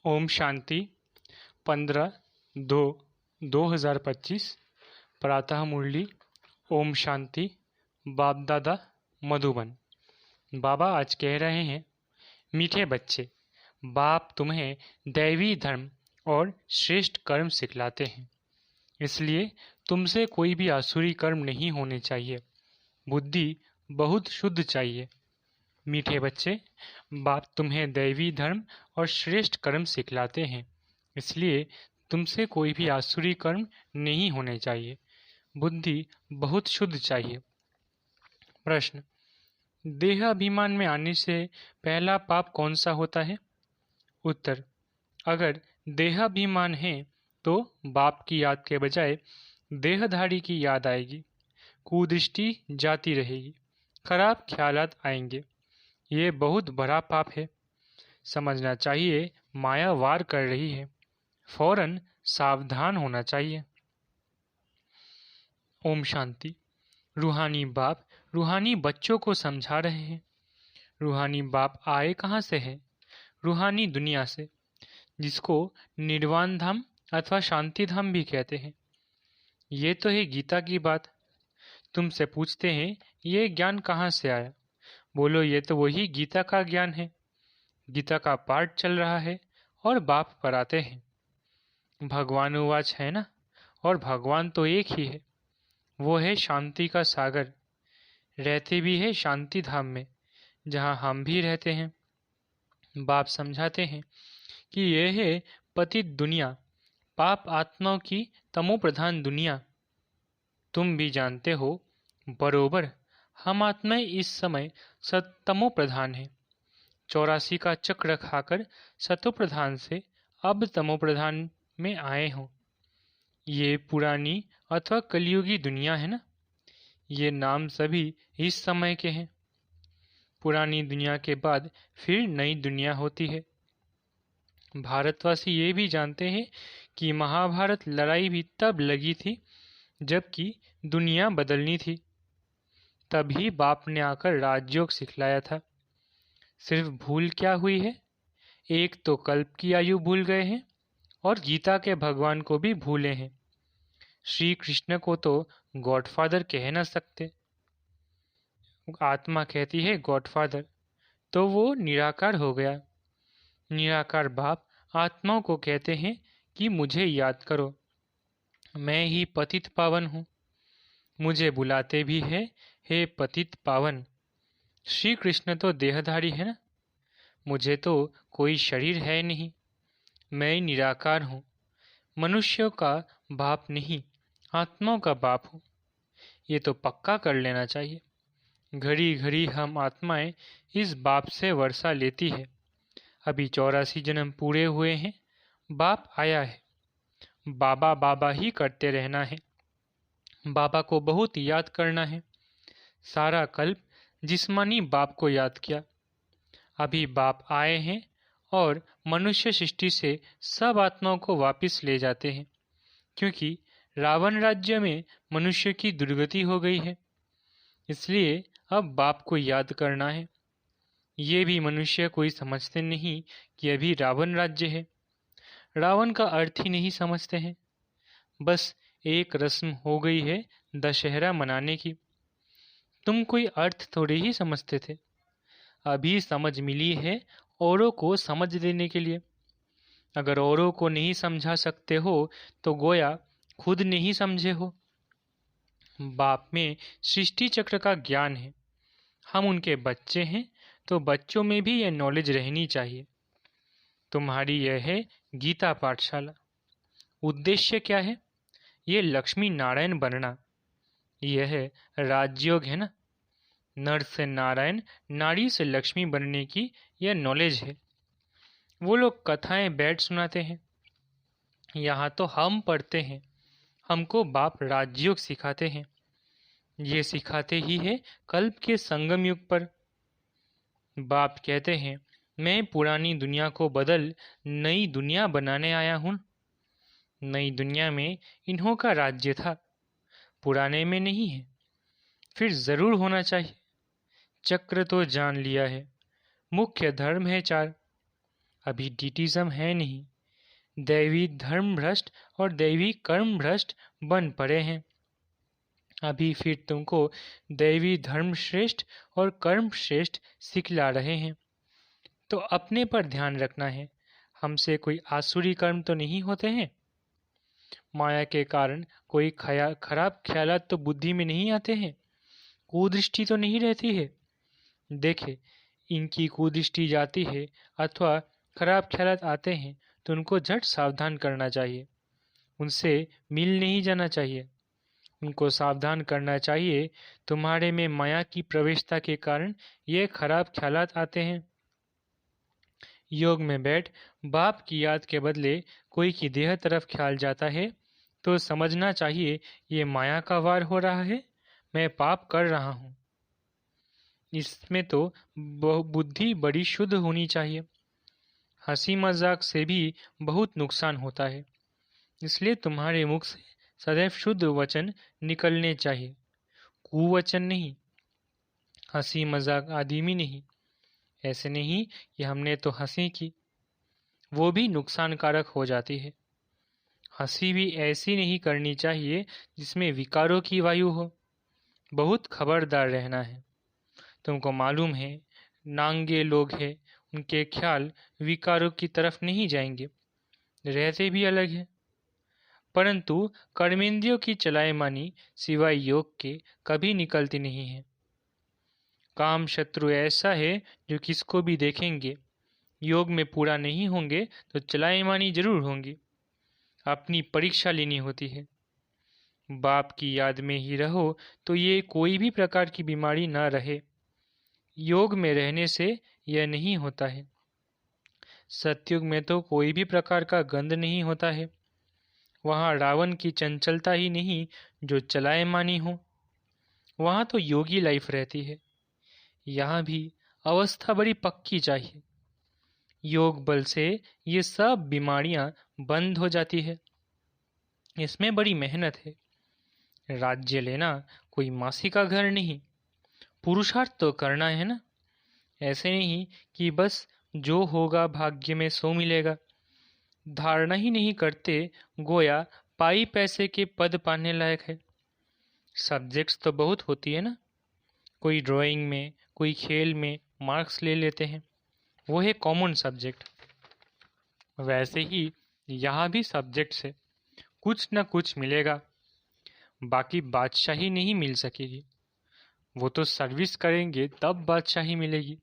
ओम शांति 15/2/2025 प्रातः मुरली। ओम शांति। बाप दादा मधुबन। बाबा आज कह रहे हैं, मीठे बच्चे, बाप तुम्हें दैवी धर्म और श्रेष्ठ कर्म सिखलाते हैं। इसलिए तुमसे कोई भी आसुरी कर्म नहीं होने चाहिए। बुद्धि बहुत शुद्ध चाहिए। मीठे बच्चे, बाप तुम्हें दैवी धर्म और श्रेष्ठ कर्म सिखलाते हैं। इसलिए तुमसे कोई भी आसुरी कर्म नहीं होने चाहिए। बुद्धि बहुत शुद्ध चाहिए। प्रश्न: देह अभिमान में आने से पहला पाप कौन सा होता है? उत्तर: अगर देहाभिमान है तो बाप की याद के बजाय देहधारी की याद आएगी। कुदृष्टि जाती रहेगी। खराब ख्यालात आएंगे। ये बहुत बड़ा पाप है। समझना चाहिए माया वार कर रही है। फौरन सावधान होना चाहिए। ओम शांति। रूहानी बाप रूहानी बच्चों को समझा रहे हैं। रूहानी बाप आए कहाँ से है? रूहानी दुनिया से, जिसको निर्वाण धाम अथवा शांति धाम भी कहते हैं। ये तो है गीता की बात। तुमसे पूछते हैं, ये ज्ञान कहाँ से आया? बोलो, ये तो वही गीता का ज्ञान है। गीता का पाठ चल रहा है और बाप पढ़ाते हैं। भगवान उवाच है ना, और भगवान तो एक ही है। वो है शांति का सागर। रहते भी है शांति धाम में, जहाँ हम भी रहते हैं। बाप समझाते हैं कि यह है पतित दुनिया, पाप आत्माओं की तमो प्रधान दुनिया। तुम भी जानते हो बरोबर, हम आत्माएं इस समय सतमो प्रधान हैं। 84 का चक्र खाकर सतो प्रधान से अब तमो प्रधान में आए हो। ये पुरानी अथवा कलयुगी दुनिया है ना। ये नाम सभी इस समय के हैं। पुरानी दुनिया के बाद फिर नई दुनिया होती है। भारतवासी ये भी जानते हैं कि महाभारत लड़ाई भी तब लगी थी जबकि दुनिया बदलनी थी। तभी बाप ने आकर राजयोग सिखलाया था। सिर्फ भूल क्या हुई है? एक तो कल्प की आयु भूल गए हैं और गीता के भगवान को भी भूले हैं। श्री कृष्ण को तो गॉडफादर कह ना सकते। आत्मा कहती है गॉडफादर, तो वो निराकार हो गया। निराकार बाप आत्माओं को कहते हैं कि मुझे याद करो, मैं ही पतित पावन हूँ। मुझे बुलाते भी है, हे पतित पावन। श्री कृष्ण तो देहधारी है ना। मुझे तो कोई शरीर है नहीं। मैं निराकार हूँ। मनुष्यों का बाप नहीं, आत्माओं का बाप हूँ। ये तो पक्का कर लेना चाहिए। घड़ी घड़ी हम आत्माएं इस बाप से वर्षा लेती है। अभी 84 जन्म पूरे हुए हैं। बाप आया है। बाबा बाबा ही करते रहना है। बाबा को बहुत याद करना है। सारा कल्प जिस्मानी बाप को याद किया। अभी बाप आए हैं और मनुष्य सृष्टि से सब आत्माओं को वापस ले जाते हैं, क्योंकि रावण राज्य में मनुष्य की दुर्गति हो गई है। इसलिए अब बाप को याद करना है। ये भी मनुष्य कोई समझते नहीं कि अभी रावण राज्य है। रावण का अर्थ ही नहीं समझते हैं। बस एक रस्म हो गई है दशहरा मनाने की। तुम कोई अर्थ थोड़े ही समझते थे। अभी समझ मिली है औरों को समझ देने के लिए। अगर औरों को नहीं समझा सकते हो तो गोया खुद नहीं समझे हो। बाप में सृष्टि चक्र का ज्ञान है। हम उनके बच्चे हैं, तो बच्चों में भी यह नॉलेज रहनी चाहिए। तुम्हारी यह है गीता पाठशाला। उद्देश्य क्या है? ये लक्ष्मी नारायण बनना। यह राजयोग है ना। नर से नारायण, नारी से लक्ष्मी बनने की यह नॉलेज है। वो लोग कथाएं बैठ सुनाते हैं। यहाँ तो हम पढ़ते हैं। हमको बाप राजयोग सिखाते हैं। ये सिखाते ही है कल्प के संगम युग पर। बाप कहते हैं, मैं पुरानी दुनिया को बदल नई दुनिया बनाने आया हूँ। नई दुनिया में इन्हों का राज्य था, पुराने में नहीं है। फिर जरूर होना चाहिए। चक्र तो जान लिया है। मुख्य धर्म है 4। अभी डीटिज्म है नहीं। दैवी धर्म भ्रष्ट और दैवी कर्म भ्रष्ट बन पड़े हैं। अभी फिर तुमको दैवी धर्म श्रेष्ठ और कर्म श्रेष्ठ सिखला रहे हैं। तो अपने पर ध्यान रखना है, हमसे कोई आसुरी कर्म तो नहीं होते हैं। माया के कारण कोई खराब ख्यालात तो बुद्धि में नहीं आते हैं, कुदृष्टि तो नहीं रहती है। देखे, इनकी कुदृष्टि जाती है अथवा खराब ख्यालात आते हैं तो उनको झट सावधान करना चाहिए, उनसे मिल नहीं जाना चाहिए। उनको सावधान करना चाहिए, तुम्हारे में माया की प्रवेशता के कारण ये खराब ख्यालात आते हैं। योग में बैठ बाप की याद के बदले कोई की देह तरफ ख्याल जाता है तो समझना चाहिए ये माया का वार हो रहा है, मैं पाप कर रहा हूँ। इसमें तो बुद्धि बड़ी शुद्ध होनी चाहिए। हंसी मजाक से भी बहुत नुकसान होता है, इसलिए तुम्हारे मुख से सदैव शुद्ध वचन निकलने चाहिए, कुवचन नहीं, हंसी मजाक आदि में नहीं। ऐसे नहीं कि हमने तो हंसी की, वो भी नुकसानकारक हो जाती है। हंसी भी ऐसी नहीं करनी चाहिए जिसमें विकारों की वायु हो। बहुत खबरदार रहना है। तुमको मालूम है नांगे लोग हैं, उनके ख्याल विकारों की तरफ नहीं जाएंगे, रहते भी अलग है। परंतु कर्मेंद्रियों की चलायमानी सिवाय योग के कभी निकलती नहीं है। काम शत्रु ऐसा है जो किसको भी देखेंगे, योग में पूरा नहीं होंगे तो चलायमानी जरूर होंगी। अपनी परीक्षा लेनी होती है। बाप की याद में ही रहो तो ये कोई भी प्रकार की बीमारी न रहे। योग में रहने से यह नहीं होता है। सतयुग में तो कोई भी प्रकार का गंध नहीं होता है। वहाँ रावण की चंचलता ही नहीं जो चलायमानी हो, वहाँ तो योगी लाइफ रहती है। यहाँ भी अवस्था बड़ी पक्की चाहिए। योग बल से ये सब बीमारियां बंद हो जाती है। इसमें बड़ी मेहनत है। राज्य लेना कोई मासी का घर नहीं, पुरुषार्थ तो करना है ना। ऐसे नहीं कि बस जो होगा भाग्य में सो मिलेगा। धारणा ही नहीं करते गोया पाई पैसे के पद पाने लायक है। सब्जेक्ट्स तो बहुत होती है ना, कोई ड्राइंग में कोई खेल में मार्क्स ले लेते हैं, वो है कॉमन सब्जेक्ट। वैसे ही यहाँ भी सब्जेक्ट्स है, कुछ न कुछ मिलेगा। बाकी बादशाही नहीं मिल सकेगी, वो तो सर्विस करेंगे तब बादशाही मिलेगी।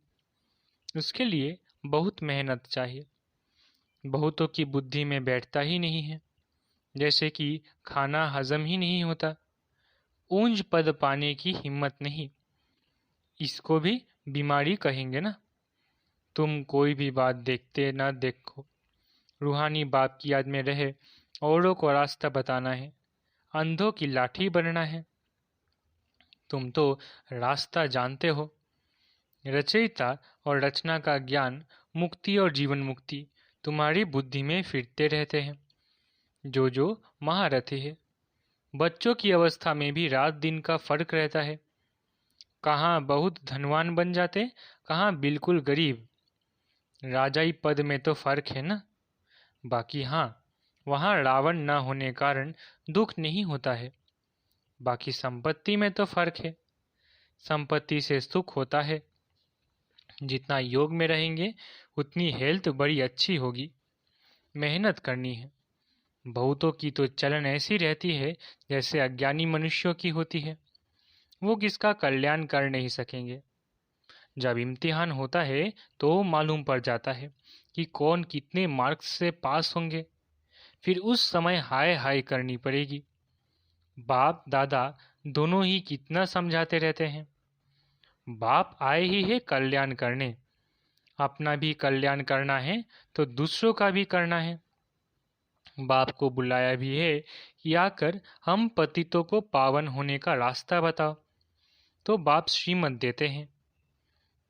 उसके लिए बहुत मेहनत चाहिए। बहुतों की बुद्धि में बैठता ही नहीं है, जैसे कि खाना हजम ही नहीं होता। ऊंच पद पाने की हिम्मत नहीं, इसको भी बीमारी कहेंगे ना। तुम कोई भी बात देखते ना देखो, रूहानी बाप की याद में रहे औरों को रास्ता बताना है, अंधों की लाठी बनना है। तुम तो रास्ता जानते हो। रचयिता और रचना का ज्ञान, मुक्ति और जीवन मुक्ति तुम्हारी बुद्धि में फिरते रहते हैं। जो महारथी है। बच्चों की अवस्था में भी रात दिन का फर्क रहता है। कहाँ बहुत धनवान बन जाते, कहाँ बिल्कुल गरीब। राजाई पद में तो फर्क है ना। बाकी हाँ, वहाँ रावण न होने कारण दुख नहीं होता है। बाकी संपत्ति में तो फर्क है। संपत्ति से सुख होता है। जितना योग में रहेंगे उतनी हेल्थ बड़ी अच्छी होगी। मेहनत करनी है। बहुतों की तो चलन ऐसी रहती है जैसे अज्ञानी मनुष्यों की होती है। वो किसका कल्याण कर नहीं सकेंगे। जब इम्तिहान होता है तो मालूम पड़ जाता है कि कौन कितने मार्क्स से पास होंगे। फिर उस समय हाय हाय करनी पड़ेगी। बाप दादा दोनों ही कितना समझाते रहते हैं। बाप आए ही है कल्याण करने, अपना भी कल्याण करना है तो दूसरों का भी करना है। बाप को बुलाया भी है कि आकर हम पतितों को पावन होने का रास्ता बताओ। तो बाप श्रीमत देते हैं,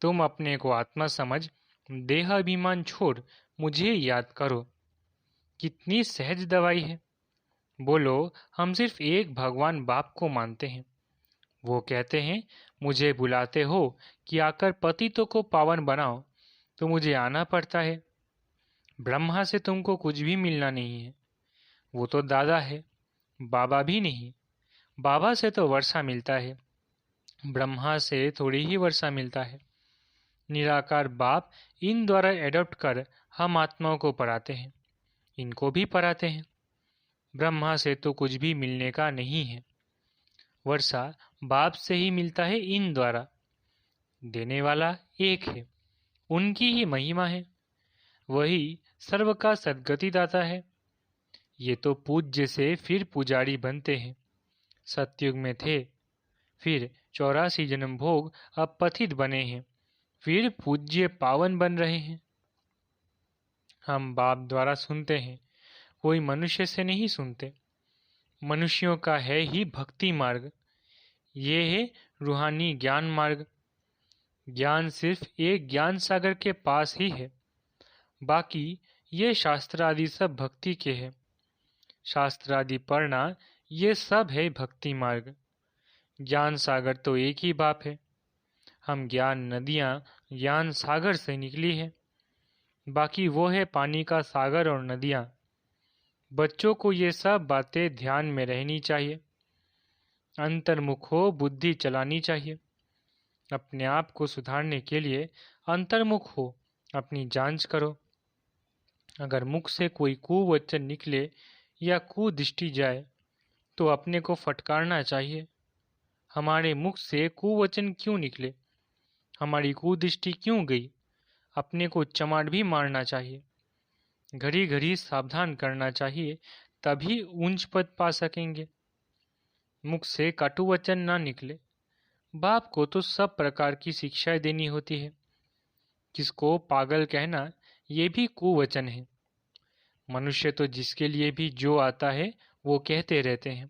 तुम अपने को आत्मा समझ देह अभिमान छोड़ मुझे याद करो। कितनी सहज दवाई है। बोलो, हम सिर्फ एक भगवान बाप को मानते हैं। वो कहते हैं मुझे बुलाते हो कि आकर पतितों को पावन बनाओ, तो मुझे आना पड़ता है। ब्रह्मा से तुमको कुछ भी मिलना नहीं है। वो तो दादा है, बाबा भी नहीं। बाबा से तो वर्षा मिलता है, ब्रह्मा से थोड़ी ही वर्षा मिलता है। निराकार बाप इन द्वारा एडॉप्ट कर हम आत्माओं को पढ़ाते हैं, इनको भी पढ़ाते हैं। ब्रह्मा से तो कुछ भी मिलने का नहीं है। वर्षा बाप से ही मिलता है इन द्वारा। देने वाला एक है, उनकी ही महिमा है। वही सर्व का सद्गति दाता है। ये तो पूज्य से फिर पुजारी बनते हैं। सतयुग में थे, फिर 84 जन्म भोग, अब पथित बने हैं, फिर पूज्य पावन बन रहे हैं। हम बाप द्वारा सुनते हैं, कोई मनुष्य से नहीं सुनते। मनुष्यों का है ही भक्ति मार्ग, ये है रूहानी ज्ञान मार्ग। ज्ञान सिर्फ एक ज्ञान सागर के पास ही है, बाकी ये शास्त्र आदि सब भक्ति के हैं। शास्त्र आदि पढ़ना ये सब है भक्ति मार्ग। ज्ञान सागर तो एक ही बाप है। हम ज्ञान नदियाँ ज्ञान सागर से निकली है, बाकी वो है पानी का सागर और नदियाँ। बच्चों को ये सब बातें ध्यान में रहनी चाहिए। अंतर्मुख हो बुद्धि चलानी चाहिए। अपने आप को सुधारने के लिए अंतर्मुख हो, अपनी जांच करो। अगर मुख से कोई कुवचन निकले या कुदृष्टि जाए तो अपने को फटकारना चाहिए। हमारे मुख से कुवचन क्यों निकले, हमारी कुदृष्टि क्यों गई, अपने को चमाट भी मारना चाहिए। घड़ी घड़ी सावधान करना चाहिए, तभी ऊंच पद पा सकेंगे। मुख से कटु वचन ना निकले। बाप को तो सब प्रकार की शिक्षाएं देनी होती है। किसको पागल कहना ये भी कुवचन है। मनुष्य तो जिसके लिए भी जो आता है वो कहते रहते हैं,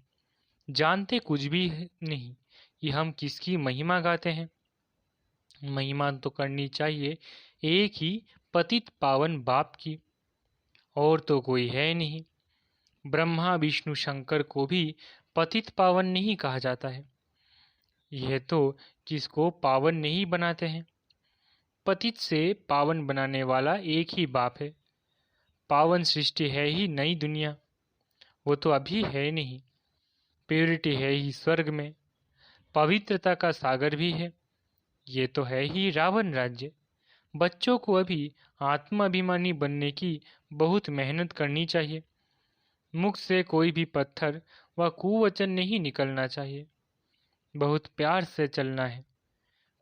जानते कुछ भी नहीं कि हम किसकी महिमा गाते हैं। महिमा तो करनी चाहिए एक ही पतित पावन बाप की, और तो कोई है नहीं। ब्रह्मा विष्णु शंकर को भी पतित पावन नहीं कहा जाता है। यह तो किसको पावन नहीं बनाते हैं। पतित से पावन बनाने वाला एक ही बाप है। पावन सृष्टि है ही नई दुनिया, वो तो अभी है नहीं। प्योरिटी है ही स्वर्ग में, पवित्रता का सागर भी है। ये तो है ही रावण राज्य। बच्चों को अभी आत्माभिमानी बनने की बहुत मेहनत करनी चाहिए। मुख से कोई भी पत्थर व कुवचन नहीं निकलना चाहिए। बहुत प्यार से चलना है।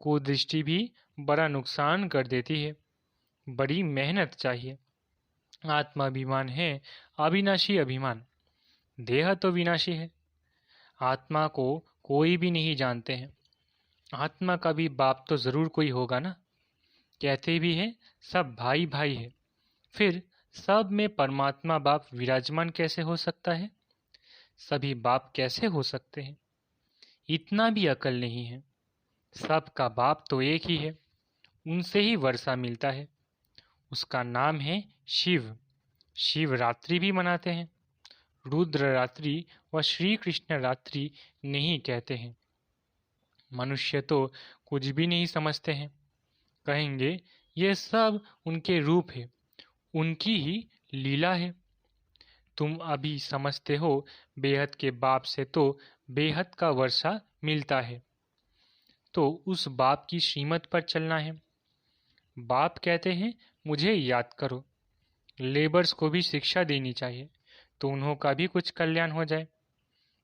कुदृष्टि भी बड़ा नुकसान कर देती है। बड़ी मेहनत चाहिए। आत्माभिमान है अविनाशी अभिमान। देह तो विनाशी है। आत्मा को कोई भी नहीं जानते हैं। आत्मा का भी बाप तो जरूर कोई होगा ना। कहते भी हैं सब भाई भाई है, फिर सब में परमात्मा बाप विराजमान कैसे हो सकता है। सभी बाप कैसे हो सकते हैं, इतना भी अकल नहीं है। सबका बाप तो एक ही है, उनसे ही वर्षा मिलता है। उसका नाम है शिव। शिवरात्रि भी मनाते हैं। रुद्र रात्रि व श्री कृष्ण रात्रि नहीं कहते हैं। मनुष्य तो कुछ भी नहीं समझते हैं। कहेंगे ये सब उनके रूप है, उनकी ही लीला है। तुम अभी समझते हो बेहद के बाप से तो बेहद का वर्षा मिलता है, तो उस बाप की श्रीमत पर चलना है। बाप कहते हैं मुझे याद करो। लेबर्स को भी शिक्षा देनी चाहिए, तो उन्हों का भी कुछ कल्याण हो जाए।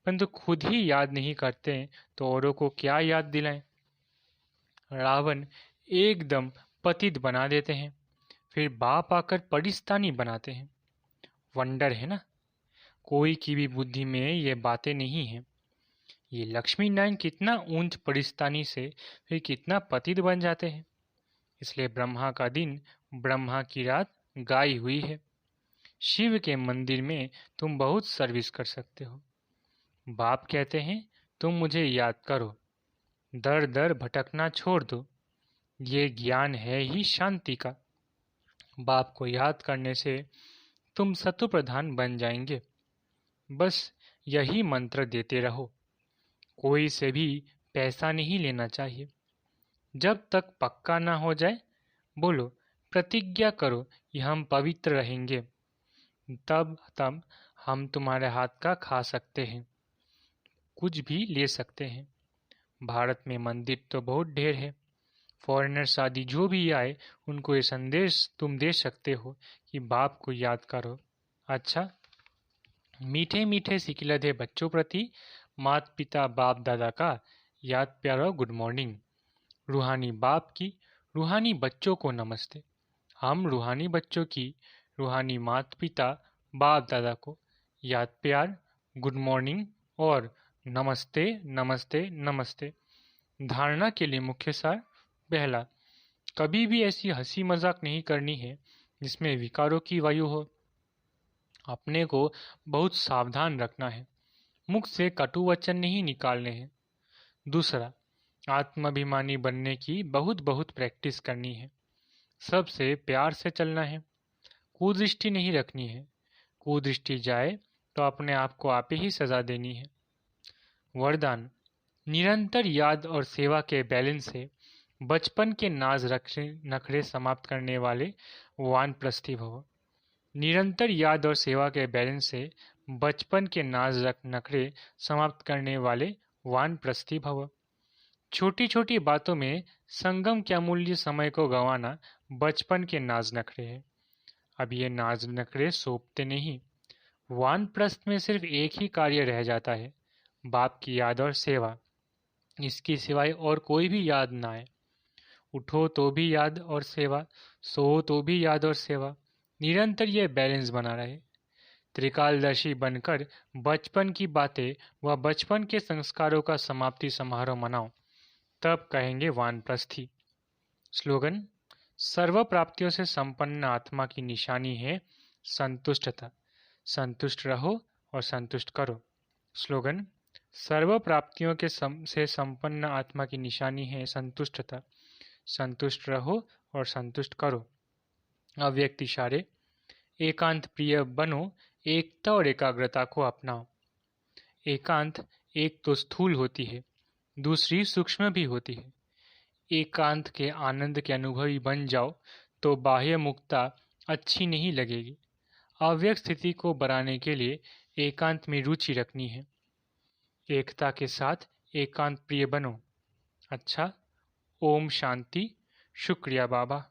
परंतु खुद ही याद नहीं करते हैं तो औरों को क्या याद दिलाएं। रावण एकदम पतित बना देते हैं, फिर बाप आकर परिस्तानी बनाते हैं। वंडर है ना। कोई की भी बुद्धि में ये बातें नहीं है। ये लक्ष्मी नारायण कितना ऊंच परिस्तानी से फिर कितना पतित बन जाते हैं। इसलिए ब्रह्मा का दिन ब्रह्मा की रात गाई हुई है। शिव के मंदिर में तुम बहुत सर्विस कर सकते हो। बाप कहते हैं तुम मुझे याद करो, दर दर भटकना छोड़ दो। ये ज्ञान है ही शांति का। बाप को याद करने से तुम सत्व प्रधान बन जाएंगे। बस यही मंत्र देते रहो। कोई से भी पैसा नहीं लेना चाहिए। जब तक पक्का ना हो जाए, बोलो प्रतिज्ञा करो कि हम पवित्र रहेंगे, तब तब हम तुम्हारे हाथ का खा सकते हैं, कुछ भी ले सकते हैं। भारत में मंदिर तो बहुत ढेर है। फॉरेनर्स आदि जो भी आए उनको ये संदेश तुम दे सकते हो कि बाप को याद करो। अच्छा, मीठे मीठे सिकिलधे बच्चों प्रति माता पिता बाप दादा का याद प्यारा गुड मॉर्निंग। रूहानी बाप की रूहानी बच्चों को नमस्ते। हम रूहानी बच्चों की रूहानी माता पिता बाप दादा को याद प्यार, गुड मॉर्निंग और नमस्ते नमस्ते नमस्ते। धारणा के लिए मुख्य सार। पहला, कभी भी ऐसी हंसी मजाक नहीं करनी है जिसमें विकारों की वायु हो। अपने को बहुत सावधान रखना है, मुख से कटु वचन नहीं निकालने हैं। दूसरा, आत्माभिमानी बनने की बहुत बहुत प्रैक्टिस करनी है। सबसे प्यार से चलना है, कुदृष्टि नहीं रखनी है। कुदृष्टि जाए तो अपने आप को आप ही सजा देनी है। वरदान, निरंतर याद और सेवा के बैलेंस से बचपन के नाज नखरे समाप्त करने वाले वानप्रस्थी भव। निरंतर याद और सेवा के बैलेंस से बचपन के नाज नखरे समाप्त करने वाले वानप्रस्थी भव। छोटी छोटी बातों में संगम के अमूल्य समय को गंवाना बचपन के नाज नखरे हैं। अब ये नाज नखरे सौंपते नहीं। वानप्रस्थ में सिर्फ एक ही कार्य रह जाता है, बाप की याद और सेवा। इसकी सिवाय और कोई भी याद ना आए। उठो तो भी याद और सेवा, सो तो भी याद और सेवा। निरंतर यह बैलेंस बना रहे। त्रिकालदर्शी बनकर बचपन की बातें व बचपन के संस्कारों का समाप्ति समारोह मनाओ, तब कहेंगे वानप्रस्थी। स्लोगन, सर्व प्राप्तियों से संपन्न आत्मा की निशानी है संतुष्टता। संतुष्ट रहो और संतुष्ट करो। स्लोगन, सर्व प्राप्तियों के से संपन्न आत्मा की निशानी है संतुष्टता। संतुष्ट रहो और संतुष्ट करो। अव्यक्त इशारे, एकांत प्रिय बनो, एकता और एकाग्रता को अपनाओ। एकांत एक तो स्थूल होती है, दूसरी सूक्ष्म भी होती है। एकांत के आनंद के अनुभवी बन जाओ तो बाह्य मुक्ता अच्छी नहीं लगेगी। अव्यक्त स्थिति को बढ़ाने के लिए एकांत में रुचि रखनी है। एकता के साथ एकांत प्रिय बनो। अच्छा, ओम शांति। शुक्रिया बाबा।